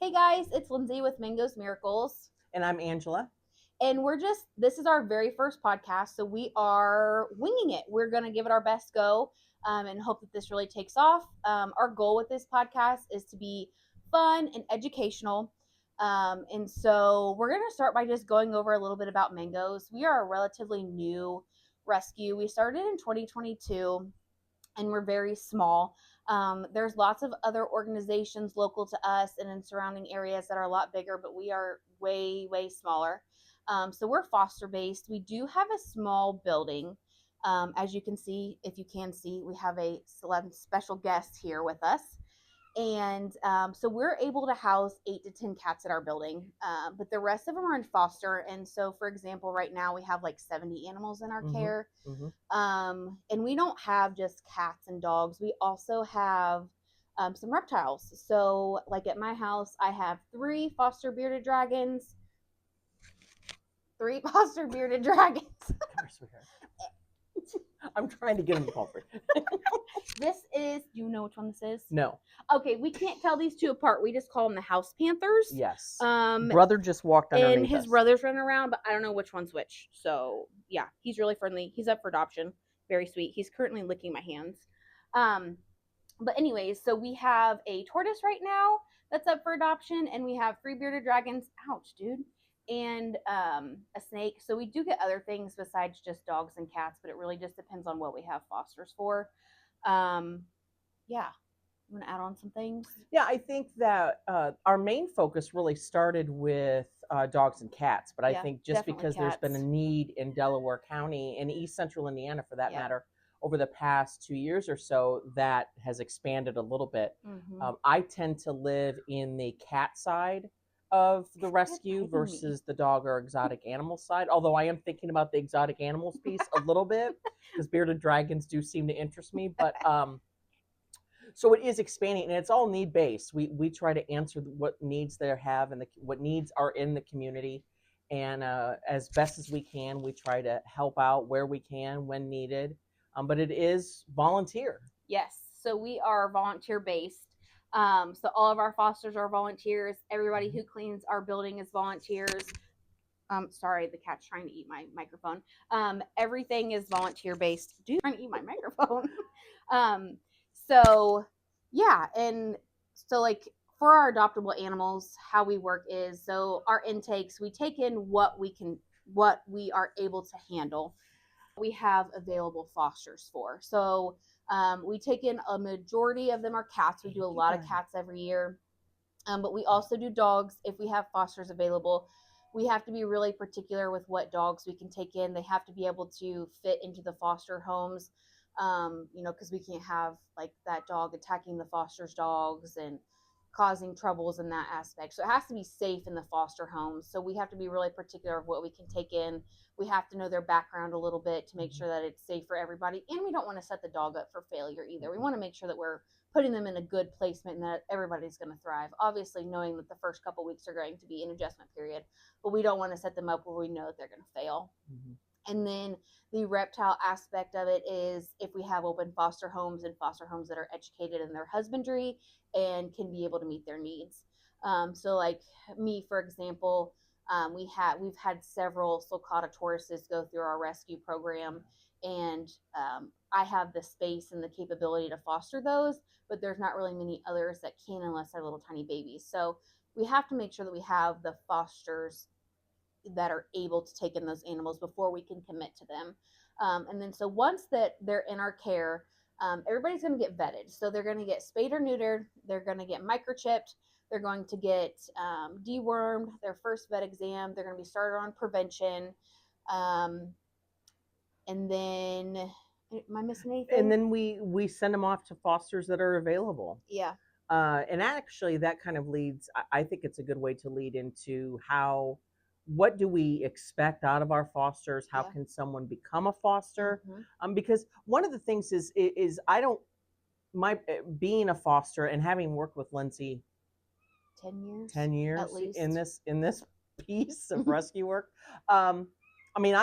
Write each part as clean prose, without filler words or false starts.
Hey guys, it's Lindsay with Mango's Miracles. And I'm Angela. And this is our very first podcast. So we are winging it. We're going to give it our best go and hope that this really takes off. Our goal with this podcast is to be fun and educational. And so we're going to start by just going over a little bit about Mango's. We are a relatively new rescue. We started in 2022 and we're very small. There's lots of other organizations local to us and in surrounding areas that are a lot bigger, but we are way, way smaller. So we're foster based. We do have a small building. As you can see, if you can see, we have a special guest here with us. And so we're able to house 8 to 10 cats at our building, but the rest of them are in foster. And so, for example, right now we have like 70 animals in our care. And we don't have just cats and dogs. We also have some reptiles. So, like at my house, I have three foster bearded dragons. I'm trying to get him culprit. This is, do you know which one this is? No. Okay, we can't tell these two apart. We just call them the house panthers. Yes. Brother just walked underneath and his us. brother's running around, but I don't know which one's which. So yeah, he's really friendly. He's up for adoption. Very sweet. He's currently licking my hands. But anyways, so we have a tortoise right now that's up for adoption, and we have 3 bearded dragons. Ouch, dude. And a snake. So we do get other things besides just dogs and cats, but it really just depends on what we have fosters for. Yeah. You want to add on some things? Yeah, I think that our main focus really started with dogs and cats, but I think just because there's been a need in Delaware County and East Central Indiana, for that matter, over the past 2 years or so, that has expanded a little bit. I tend to live in the cat side of the rescue versus the dog or exotic animal side, although I am thinking about the exotic animals piece a little bit because bearded dragons do seem to interest me. But so it is expanding, and it's all need based. We try to answer what needs they have and what needs are in the community, and as best as we can, we try to help out where we can when needed. But it is volunteer. Yes, so we are volunteer based. So all of our fosters are volunteers. Everybody who cleans our building is volunteers. Sorry, the cat's trying to eat my microphone. Everything is volunteer based. Dude, trying to eat my microphone. So yeah, and so like for our adoptable animals, how we work is, so our intakes, we take in what we are able to handle. We have available fosters for. So we take in a majority of them are cats. We do a lot of cats every year, but we also do dogs if we have fosters available. We have to be really particular with what dogs we can take in. They have to be able to fit into the foster homes, because we can't have like that dog attacking the foster's dogs and causing troubles in that aspect. So it has to be safe in the foster homes. So we have to be really particular of what we can take in. We have to know their background a little bit to make sure that it's safe for everybody. And we don't want to set the dog up for failure either. We want to make sure that we're putting them in a good placement and that everybody's going to thrive. Obviously, knowing that the first couple weeks are going to be an adjustment period, but we don't want to set them up where we know that they're going to fail. And then the reptile aspect of it is if we have open foster homes and foster homes that are educated in their husbandry and can be able to meet their needs. So like me, for example, we've had several sulcata tortoises go through our rescue program, and I have the space and the capability to foster those, but there's not really many others that can unless they're little tiny babies. So we have to make sure that we have the fosters that are able to take in those animals before we can commit to them. And then so once that they're in our care, everybody's going to get vetted. So they're going to get spayed or neutered. They're going to get microchipped. They're going to get dewormed, their first vet exam. They're going to be started on prevention. And then, am I missing anything? And then we send them off to fosters that are available. Yeah. And actually, that kind of leads, I think it's a good way to lead into what do we expect out of our fosters? How can someone become a foster? Because one of the things is being a foster and having worked with Lindsay 10 years at least in this piece of rescue work. I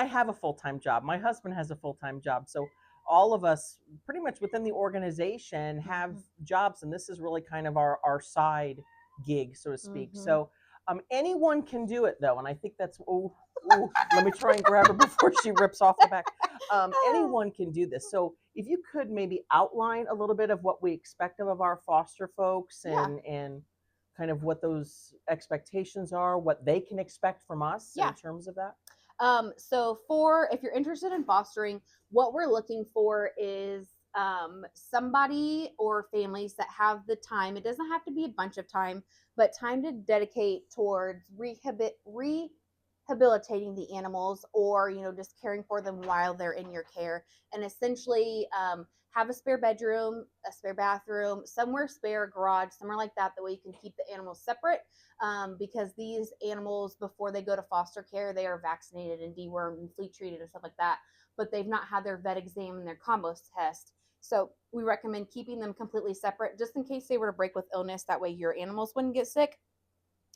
have a full-time job. My husband has a full-time job. So all of us pretty much within the organization have jobs, and this is really kind of our side gig, so to speak. So anyone can do it though, and I think that's let me try and grab her before she rips off the back. Anyone can do this. So if you could maybe outline a little bit of what we expect of our foster folks and kind of what those expectations are, what they can expect from us in terms of that. So if you're interested in fostering, what we're looking for is somebody or families that have the time. It doesn't have to be a bunch of time, but time to dedicate towards rehabilitating the animals, or just caring for them while they're in your care, and essentially have a spare bedroom, a spare bathroom, somewhere spare, garage, somewhere like that, the way you can keep the animals separate, because these animals, before they go to foster care, they are vaccinated and dewormed and flea treated and stuff like that, but they've not had their vet exam and their combo test. So we recommend keeping them completely separate, just in case they were to break with illness. That way your animals wouldn't get sick.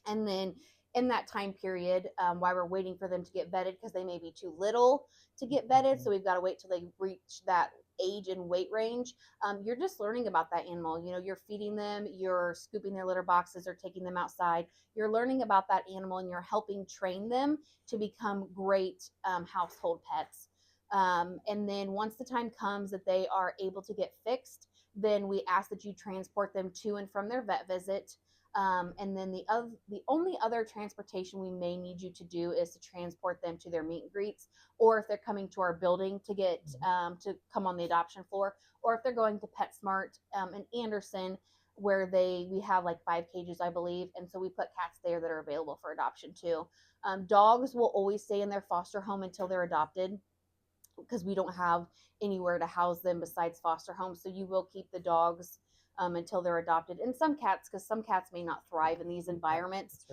And then in that time period, while we're waiting for them to get vetted, because they may be too little to get vetted, so we've got to wait till they reach that age and weight range, you're just learning about that animal. You're feeding them, you're scooping their litter boxes or taking them outside. You're learning about that animal, and you're helping train them to become great household pets. And then once the time comes that they are able to get fixed, then we ask that you transport them to and from their vet visit. And then the only other transportation we may need you to do is to transport them to their meet and greets, or if they're coming to our building to get to come on the adoption floor, or if they're going to PetSmart in Anderson, where we have like 5 cages, I believe, and so we put cats there that are available for adoption too. Dogs will always stay in their foster home until they're adopted, because we don't have anywhere to house them besides foster homes. So you will keep the dogs until they're adopted. And some cats, because some cats may not thrive in these environments.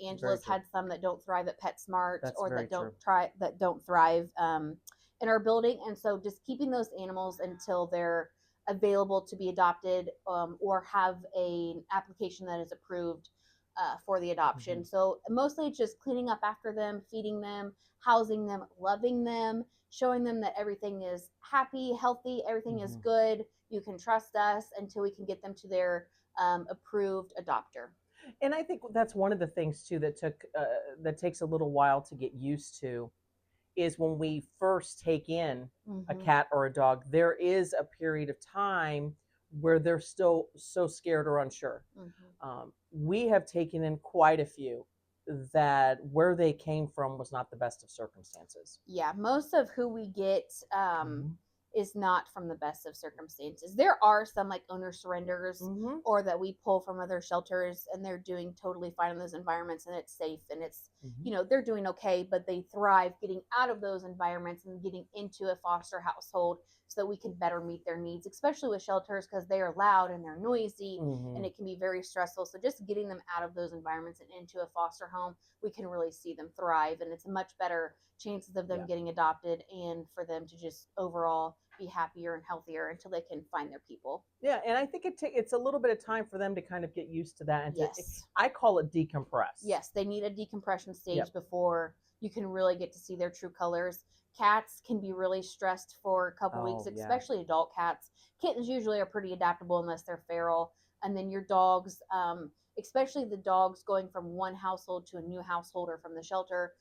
Angela's had some that don't thrive at PetSmart, or that don't thrive in our building. And so just keeping those animals until they're available to be adopted, or have an application that is approved for the adoption. So mostly it's just cleaning up after them, feeding them, housing them, loving them, showing them that everything is happy, healthy, everything is good. You can trust us until we can get them to their approved adopter. And I think that's one of the things too that takes a little while to get used to, is when we first take in a cat or a dog, there is a period of time where they're still so scared or unsure. We have taken in quite a few that where they came from was not the best of circumstances. Yeah, most of who we get is not from the best of circumstances. There are some like owner surrenders or that we pull from other shelters, and they're doing totally fine in those environments, and it's safe, and it's they're doing okay, but they thrive getting out of those environments and getting into a foster household so that we can better meet their needs, especially with shelters, because they are loud and they're noisy and it can be very stressful. So just getting them out of those environments and into a foster home, we can really see them thrive, and it's a much better chances of them getting adopted, and for them to just overall be happier and healthier until they can find their people. Yeah, and I think it's a little bit of time for them to kind of get used to that. And I call it decompress. Yes, they need a decompression stage before you can really get to see their true colors. Cats can be really stressed for a couple weeks, especially adult cats. Kittens usually are pretty adaptable unless they're feral. And then your dogs, especially the dogs going from one household to a new household, or from the shelter,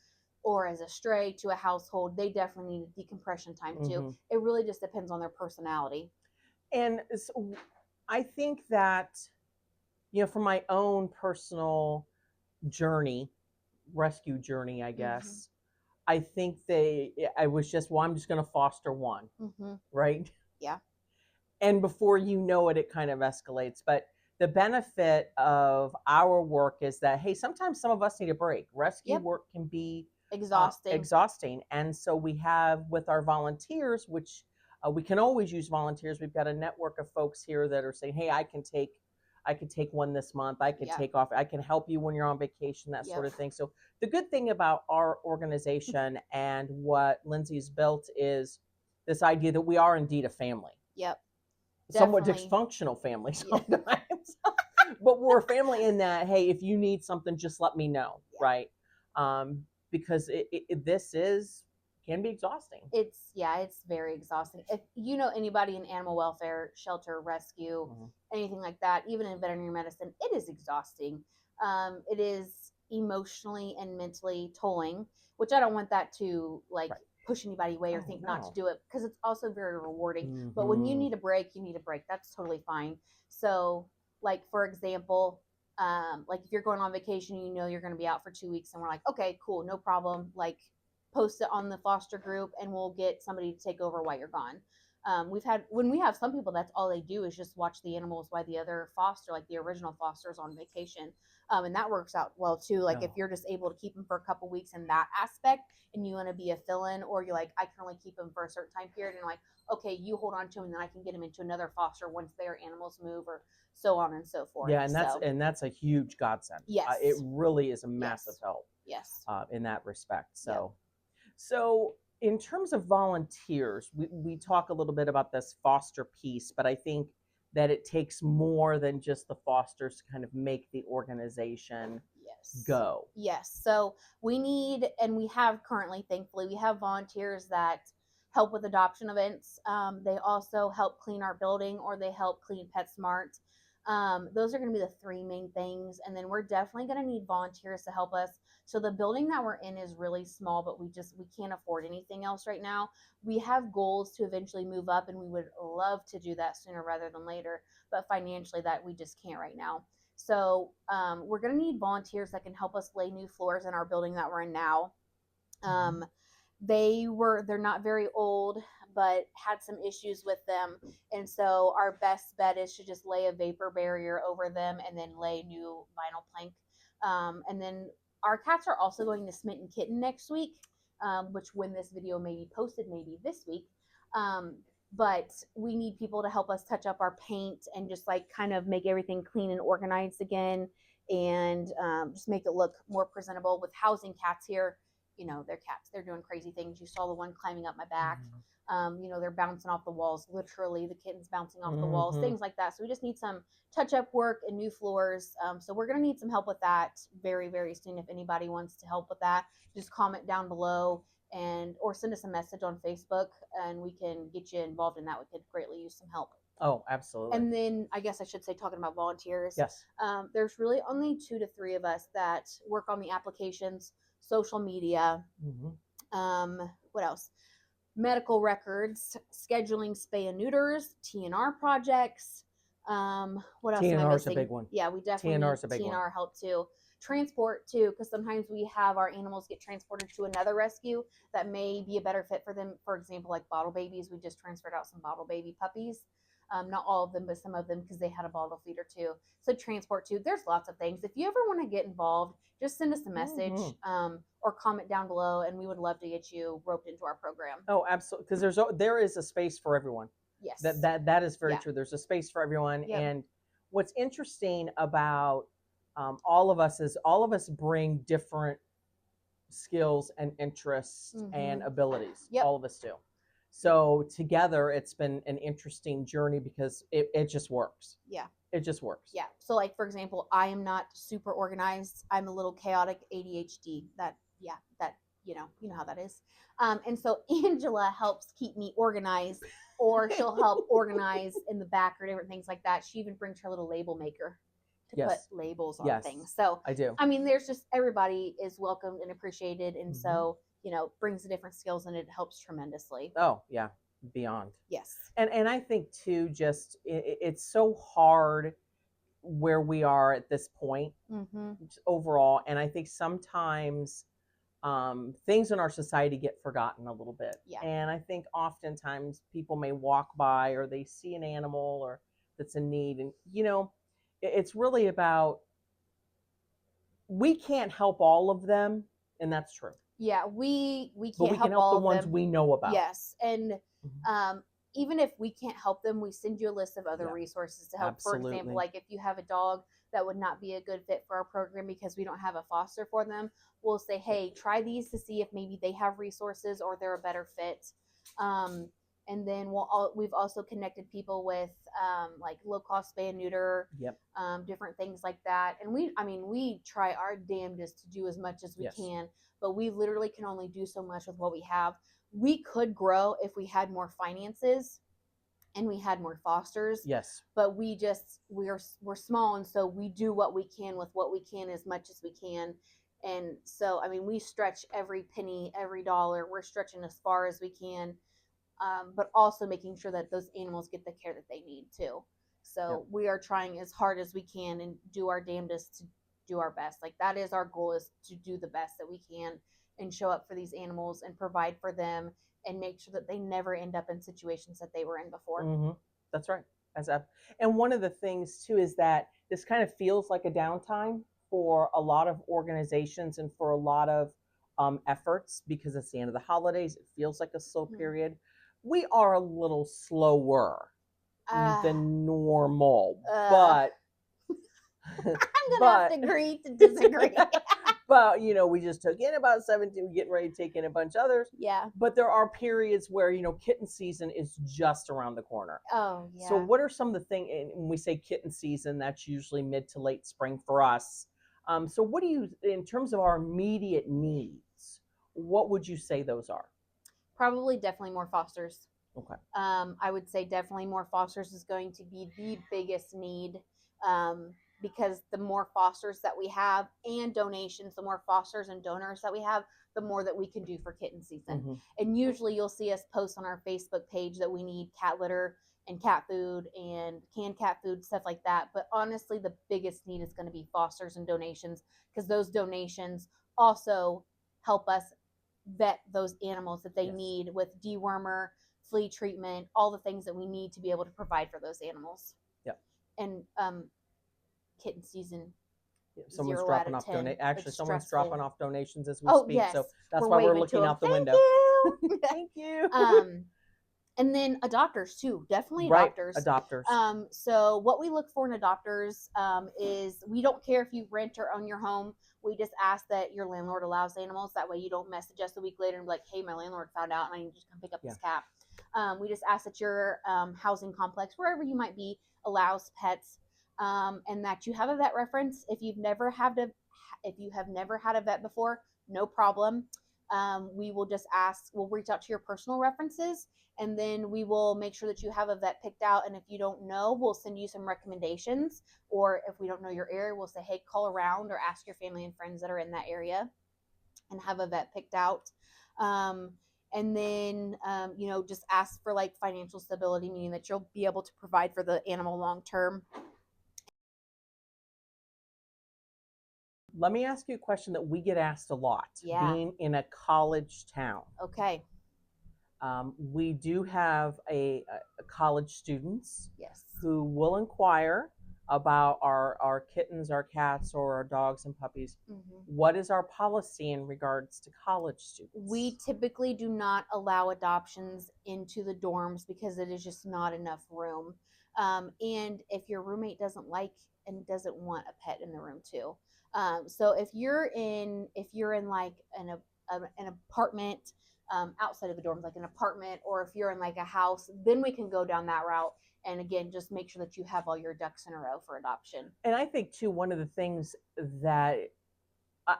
or as a stray to a household, they definitely need a decompression time too. It really just depends on their personality. And so I think that, from my own personal rescue journey, I guess, I think I'm just going to foster one, right? Yeah. And before you know it, it kind of escalates. But the benefit of our work is that, hey, sometimes some of us need a break. Rescue work can be exhausting. And so we have with our volunteers, which we can always use volunteers. We've got a network of folks here that are saying, hey, I can take one this month. I can take off. I can help you when you're on vacation, that sort of thing. So the good thing about our organization and what Lindsay's built is this idea that we are indeed a family. Yep. Somewhat dysfunctional family sometimes. But we're a family in that, hey, if you need something, just let me know, right? Because this is can be exhausting. It's very exhausting. If you know anybody in animal welfare, shelter, rescue, anything like that, even in veterinary medicine, it is exhausting. It is emotionally and mentally tolling, which I don't want that to push anybody away or think not to do it, because it's also very rewarding. But when you need a break, you need a break. That's totally fine. So, like, for example, like if you're going on vacation, you know you're going to be out for 2 weeks, and we're like, okay, cool, no problem. Like, post it on the foster group, and we'll get somebody to take over while you're gone. When we have some people, that's all they do is just watch the animals while the other foster, like the original foster, is on vacation. And that works out well too. Like if you're just able to keep them for a couple weeks in that aspect, and you want to be a fill-in, or you're like, I can only keep them for a certain time period, and like, okay, you hold on to them, and then I can get them into another foster once their animals move, or so on and so forth. Yeah, and that's a huge godsend. Yes, it really is a massive help. Yes, in that respect. So in terms of volunteers, we talk a little bit about this foster piece, but I think that it takes more than just the fosters to kind of make the organization go. Yes. So we need, and we have currently, thankfully, we have volunteers that help with adoption events. They also help clean our building, or they help clean PetSmart. Those are going to be the three main things. And then we're definitely going to need volunteers to help us. So the building that we're in is really small, but we can't afford anything else right now. We have goals to eventually move up, and we would love to do that sooner rather than later, but financially that we just can't right now. So we're going to need volunteers that can help us lay new floors in our building that we're in now. They're not very old, but had some issues with them. And so our best bet is to just lay a vapor barrier over them and then lay new vinyl plank. And then our cats are also going to Smitten Kitten next week, which when this video may be posted, maybe this week. But we need people to help us touch up our paint and just like kind of make everything clean and organized again, and just make it look more presentable. With housing cats here, you know, they're cats. They're doing crazy things. You saw the one climbing up my back. You know, they're bouncing off the walls, literally. The kitten's bouncing off the walls, things like that. So we just need some touch-up work and new floors. So we're going to need some help with that very, very soon. If anybody wants to help with that, just comment down below, or send us a message on Facebook, and we can get you involved in that. We could greatly use some help. Oh, absolutely. And then I guess I should say, talking about volunteers. Yes. There's really only 2 to 3 of us that work on the applications, social media. What else? Medical records, scheduling spay and neuters, TNR projects. What else am I missing? TNR is a big one. Yeah, we definitely need TNR help too. Transport too, because sometimes we have our animals get transported to another rescue that may be a better fit for them. For example, like bottle babies, we just transferred out some bottle baby puppies. Not all of them, but some of them, because they had a bottle feeder too. So transport too. There's lots of things. If you ever want to get involved, just send us a message or comment down below, and we would love to get you roped into our program. Oh, absolutely, because there is a space for everyone. Yes. That is very true. There's a space for everyone. Yep. And what's interesting about all of us is all of us bring different skills and interests and abilities. Yep. All of us do. So together, it's been an interesting journey because it just works. Yeah. It just works. Yeah. So like, for example, I am not super organized. I'm a little chaotic, ADHD. That, you know how that is. And so Angela helps keep me organized, or she'll help organize in the back or different things like that. She even brings her little label maker to put labels on things. So I do. I mean, there's just, everybody is welcomed and appreciated. And so, you know, brings the different skills, and it helps tremendously. Oh yeah. Beyond. Yes. And I think too, just it's so hard where we are at this point overall. And I think sometimes things in our society get forgotten a little bit. Yeah. And I think oftentimes people may walk by, or they see an animal or that's in need. And, you know, it's really about, we can't help all of them. And that's true. Yeah. We can't but we help can help all the of ones them. we know about. Yes. And even if we can't help them, we send you a list of other resources to help. Absolutely. For example, like if you have a dog that would not be a good fit for our program because we don't have a foster for them, we'll say, hey, try these to see if maybe they have resources or they're a better fit. And then we've also connected people with like low cost spay and neuter, Yep. Different things like that. And we try our damnedest to do as much as we Yes. can, but we literally can only do so much with what we have. We could grow if we had more finances and we had more fosters. Yes. But we're small, and so we do what we can with what we can as much as we can. And so we stretch every penny, every dollar. We're stretching as far as we can, but also making sure that those animals get the care that they need too. So we are trying as hard as we can and do our damnedest to do our best. Like that is our goal, is to do the best that we can and show up for these animals and provide for them and make sure that they never end up in situations that they were in before. Mm-hmm. That's right. And one of the things too is that this kind of feels like a downtime for a lot of organizations and for a lot of efforts, because it's the end of the holidays. It feels like a slow period. We are a little slower than normal, but I'm gonna have to agree to disagree. But we just took in about 17. We're getting ready to take in a bunch of others. Yeah. But there are periods where kitten season is just around the corner. Oh yeah. So what are some of the things? When we say kitten season, that's usually mid to late spring for us. So what do you, in terms of our immediate needs, what would you say those are? Probably definitely more fosters. Okay. I would say definitely more fosters is going to be the biggest need, because the more fosters that we have and donations, the more fosters and donors that we have, the more that we can do for kitten season. Mm-hmm. And usually you'll see us post on our Facebook page that we need cat litter and cat food and canned cat food, stuff like that. But honestly, the biggest need is going to be fosters and donations, because those donations also help us vet those animals that they need with dewormer, flea treatment, all the things that we need to be able to provide for those animals. Yep. And kitten season. Someone's dropping off someone's dropping off donations as we speak. Yes. So that's why we're looking out the window. Thank you. And then adopters too, definitely adopters. Right, adopters. So what we look for in adopters is, we don't care if you rent or own your home. We just ask that your landlord allows animals. That way you don't message us a week later and be like, hey, my landlord found out and I need to come pick up this cat. We just ask that your housing complex, wherever you might be, allows pets, and that you have a vet reference. If you have never had a vet before, no problem. We will just we'll reach out to your personal references, and then we will make sure that you have a vet picked out. And if you don't know, we'll send you some recommendations. Or if we don't know your area, we'll say, hey, call around or ask your family and friends that are in that area and have a vet picked out. And then, just ask for like financial stability, meaning that you'll be able to provide for the animal long term. Let me ask you a question that we get asked a lot. Yeah. Being in a college town. Okay. We do have a college students. Yes. Who will inquire about our kittens, our cats, or our dogs and puppies. Mm-hmm. What is our policy in regards to college students? We typically do not allow adoptions into the dorms because it is just not enough room. And if your roommate doesn't like and doesn't want a pet in the room too. So if you're in like an apartment, outside of the dorms, like an apartment, or if you're in like a house, then we can go down that route. And again, just make sure that you have all your ducks in a row for adoption. And I think too, one of the things that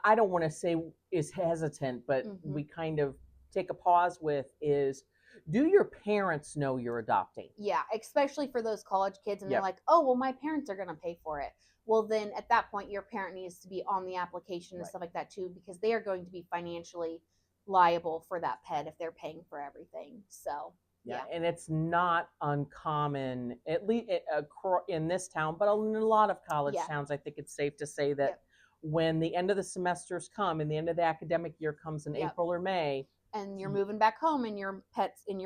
I don't want to say is hesitant, but mm-hmm. we kind of take a pause with is, do your parents know you're adopting? Yeah, especially for those college kids. And they're like, oh, well, my parents are going to pay for it. Well, then at that point, your parent needs to be on the application and stuff like that too, because they are going to be financially liable for that pet if they're paying for everything. So yeah, and it's not uncommon, at least in this town, but in a lot of college towns, I think it's safe to say that when the end of the semesters come and the end of the academic year comes in April or May, and you're moving back home and your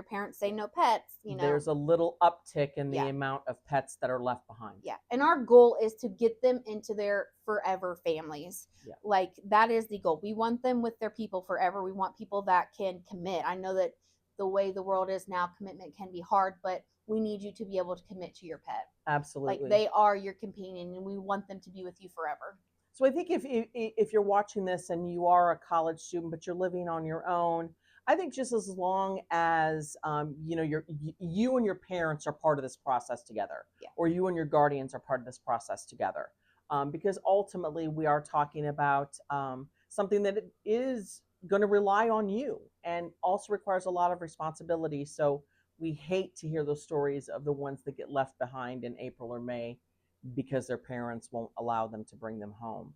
parents say no pets, there's a little uptick in the amount of pets that are left behind. Yeah. And our goal is to get them into their forever families. Yeah. Like that is the goal. We want them with their people forever. We want people that can commit. I know that the way the world is now, commitment can be hard, but we need you to be able to commit to your pet. Absolutely. Like they are your companion and we want them to be with you forever. So I think if you're watching this and you are a college student, but you're living on your own, I think just as long as you and your parents are part of this process together, or you and your guardians are part of this process together, because ultimately we are talking about something that is going to rely on you and also requires a lot of responsibility. So we hate to hear those stories of the ones that get left behind in April or May because their parents won't allow them to bring them home.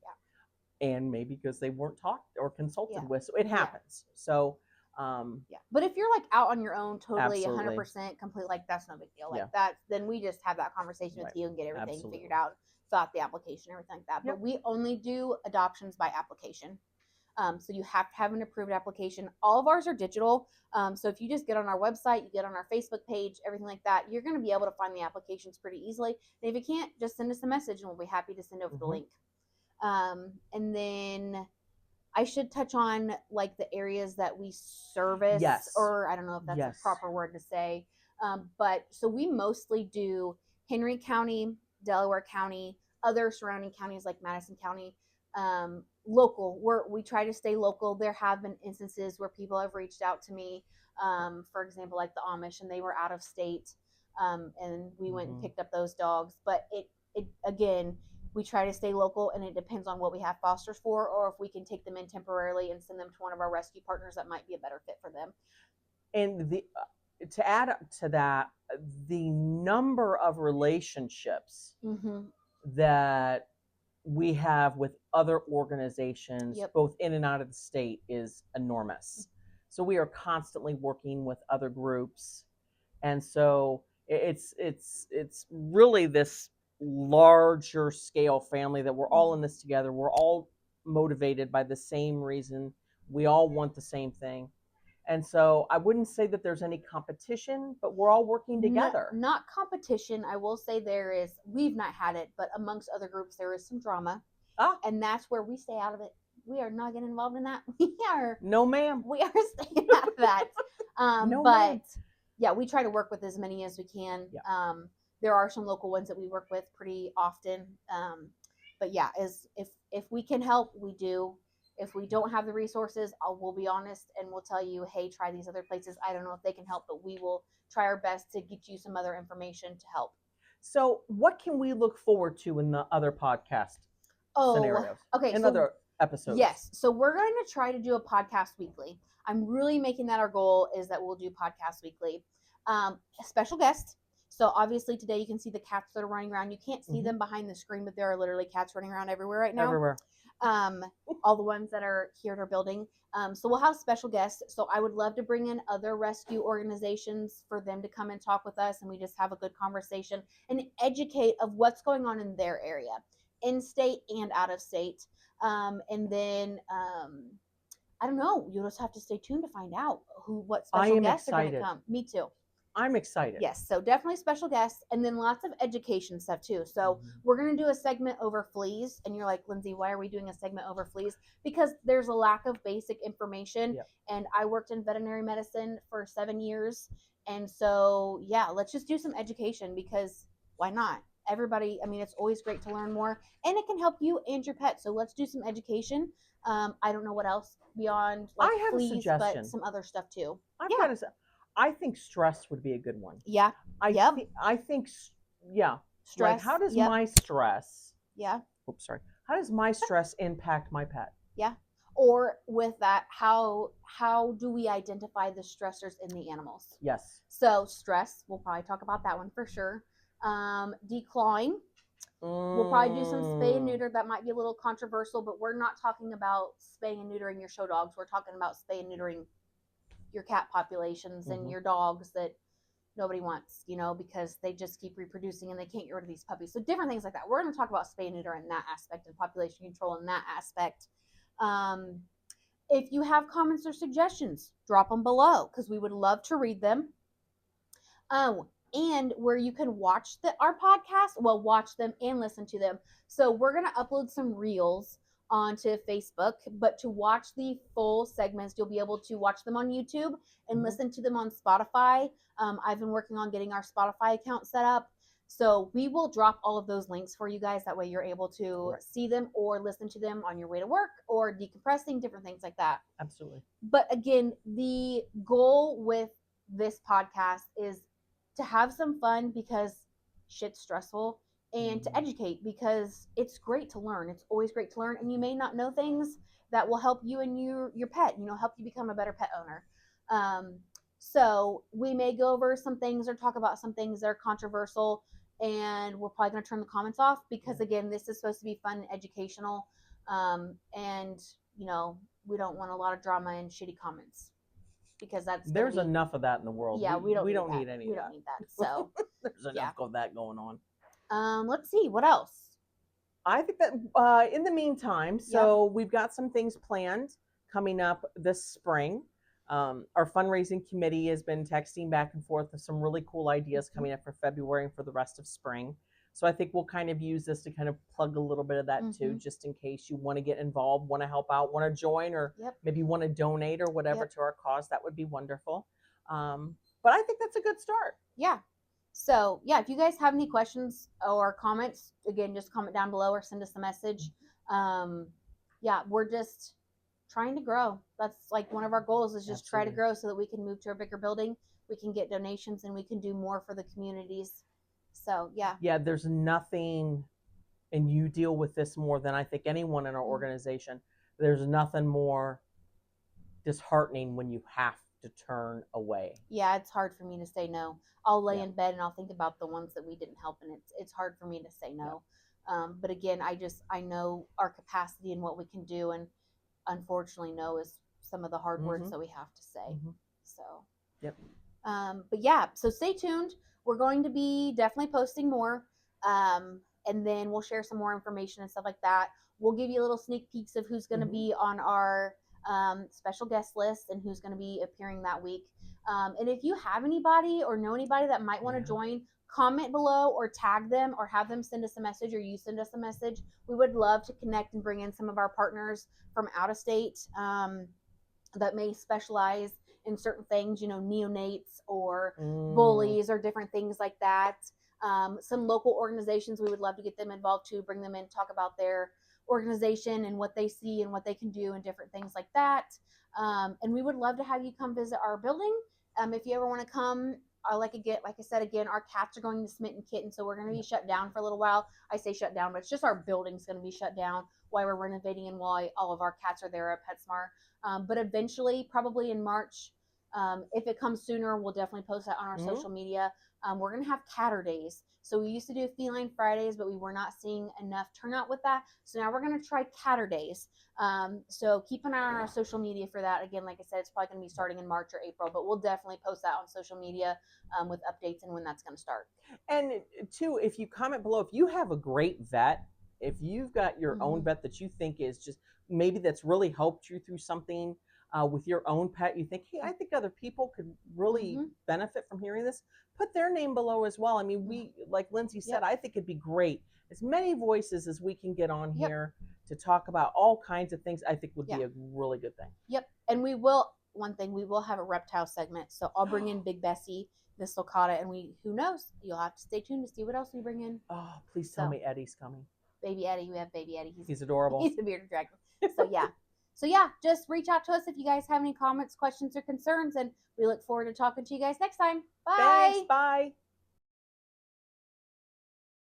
And maybe because they weren't talked or consulted with. So it happens. So but if you're like out on your own, totally 100% complete, like that's no big deal. Like that, then we just have that conversation with you and get everything figured out, fill out the application, everything like that. But we only do adoptions by application. So you have to have an approved application. All of ours are digital. So if you just get on our website, you get on our Facebook page, everything like that, you're going to be able to find the applications pretty easily. And if you can't, just send us a message and we'll be happy to send over the link. And then I should touch on like the areas that we service, or I don't know if that's a proper word to say. But so we mostly do Henry County, Delaware County, other surrounding counties like Madison County, local. We try to stay local. There have been instances where people have reached out to me, for example, like the Amish, and they were out of state, and we went and picked up those dogs. But it again, we try to stay local, and it depends on what we have fosters for, or if we can take them in temporarily and send them to one of our rescue partners that might be a better fit for them. And to add to that, the number of relationships that we have with other organizations, both in and out of the state, is enormous. So we are constantly working with other groups, and so it's really this larger scale family that we're all in this together. We're all motivated by the same reason. We all want the same thing. And so I wouldn't say that there's any competition, but we're all working together. Not competition. I will say we've not had it, but amongst other groups, there is some drama. And that's where we stay out of it. We are not getting involved in that. No, ma'am. We are staying out of that. But yeah, we try to work with as many as we can. There are some local ones that we work with pretty often. But yeah, if we can help, we do. If we don't have the resources, we'll be honest and we'll tell you, hey, try these other places. I don't know if they can help, but we will try our best to get you some other information to help. So what can we look forward to in the other podcast scenarios? Okay. In other episodes? Yes. So we're going to try to do a podcast weekly. I'm really making that our goal, is that we'll do podcasts weekly. A special guest. So obviously today you can see the cats that are running around. You can't see them behind the screen, but there are literally cats running around everywhere right now. Everywhere. All the ones that are here at our building. So we'll have special guests. So I would love to bring in other rescue organizations for them to come and talk with us, and we just have a good conversation and educate of what's going on in their area, in state and out of state. And then I don't know. You'll just have to stay tuned to find out what special guests are going to come. Me too. I'm excited. Yes, so definitely special guests, and then lots of education stuff too. So we're going to do a segment over fleas, and you're like, Lindsay, why are we doing a segment over fleas? Because there's a lack of basic information, and I worked in veterinary medicine for 7 years, and so yeah, let's just do some education, because why not? Everybody, I mean, it's always great to learn more, and it can help you and your pet. So let's do some education. I don't know what else beyond like I have fleas, a suggestion. But some other stuff too. I think stress would be a good one. Yeah. I think Stress. Like, how does my stress? Oops, sorry. How does my stress impact my pet? Yeah. Or with that, how do we identify the stressors in the animals? Yes. So stress, we'll probably talk about that one for sure. Declawing. We'll probably do some spay and neuter. That might be a little controversial, but we're not talking about spay and neutering your show dogs. We're talking about spay and neutering your cat populations and your dogs that nobody wants, because they just keep reproducing and they can't get rid of these puppies. So different things like that. We're going to talk about spay and neuter in that aspect and population control in that aspect. If you have comments or suggestions, drop them below, because we would love to read them. And where you can watch our podcast, watch them and listen to them. So we're going to upload some reels onto Facebook, but to watch the full segments, you'll be able to watch them on YouTube and listen to them on Spotify. I've been working on getting our Spotify account set up. So we will drop all of those links for you guys. That way you're able to see them or listen to them on your way to work or decompressing, different things like that. Absolutely. But again, the goal with this podcast is to have some fun because shit's stressful, and to educate because it's great to learn. It's always great to learn, and you may not know things that will help you and your pet, help you become a better pet owner. So we may go over some things or talk about some things that are controversial, and we're probably going to turn the comments off because, again, this is supposed to be fun and educational, and we don't want a lot of drama and shitty comments because there's enough of that in the world. Yeah, we don't need any of that. We don't need that. So there's enough of that going on. Let's see what else. I think that in the meantime, so we've got some things planned coming up this spring. Our fundraising committee has been texting back and forth with some really cool ideas coming up for February and for the rest of spring. So I think we'll kind of use this to kind of plug a little bit of that too, just in case you want to get involved, want to help out, want to join, or maybe want to donate or whatever to our cause. That would be wonderful. But I think that's a good start. Yeah. So if you guys have any questions or comments, again, just comment down below or send us a message. We're just trying to grow. That's like one of our goals is just try to grow so that we can move to a bigger building, we can get donations, and we can do more for the communities. So there's nothing, and you deal with this more than I think anyone in our organization. There's nothing more disheartening when you have to turn away. Yeah, it's hard for me to say no. I'll lay in bed and I'll think about the ones that we didn't help, and it's hard for me to say no. But again, I know our capacity and what we can do, and unfortunately, no is some of the hard words that we have to say. So so stay tuned. We're going to be definitely posting more, and then we'll share some more information and stuff like that. We'll give you a little sneak peeks of who's going to be on our special guest list and who's going to be appearing that week. And if you have anybody or know anybody that might want to join, comment below or tag them or have them send us a message, or you send us a message. We would love to connect and bring in some of our partners from out of state that may specialize in certain things, neonates or bullies or different things like that. Some local organizations, we would love to get them involved too, bring them in, talk about their organization and what they see and what they can do and different things like that. And we would love to have you come visit our building. If you ever want to come, like I said, again, our cats are going to Smitten Kitten, so we're going to be shut down for a little while. I say shut down, but it's just our building's going to be shut down while we're renovating and while all of our cats are there at PetSmart. But eventually, probably in March, if it comes sooner, we'll definitely post that on our social media. We're going to have Catter Days. So we used to do Feline Fridays, but we were not seeing enough turnout with that. So now we're going to try Catter Days. So keep an eye on our social media for that. Again, like I said, it's probably going to be starting in March or April, but we'll definitely post that on social media with updates and when that's going to start. And too, if you comment below, if you have a great vet, if you've got your own vet that you think is just maybe that's really helped you through something with your own pet, you think, hey, I think other people could really benefit from hearing this, put their name below as well. I mean, we, like Lindsay said, I think it'd be great. As many voices as we can get on here to talk about all kinds of things, I think would be a really good thing. Yep. And we will have a reptile segment. So I'll bring in Big Bessie, the sulcata, and who knows, you'll have to stay tuned to see what else we bring in. Oh, please tell me Eddie's coming. Baby Eddie, we have baby Eddie. He's adorable. He's a bearded dragon. So just reach out to us if you guys have any comments, questions, or concerns, and we look forward to talking to you guys next time. Bye. Thanks. Bye.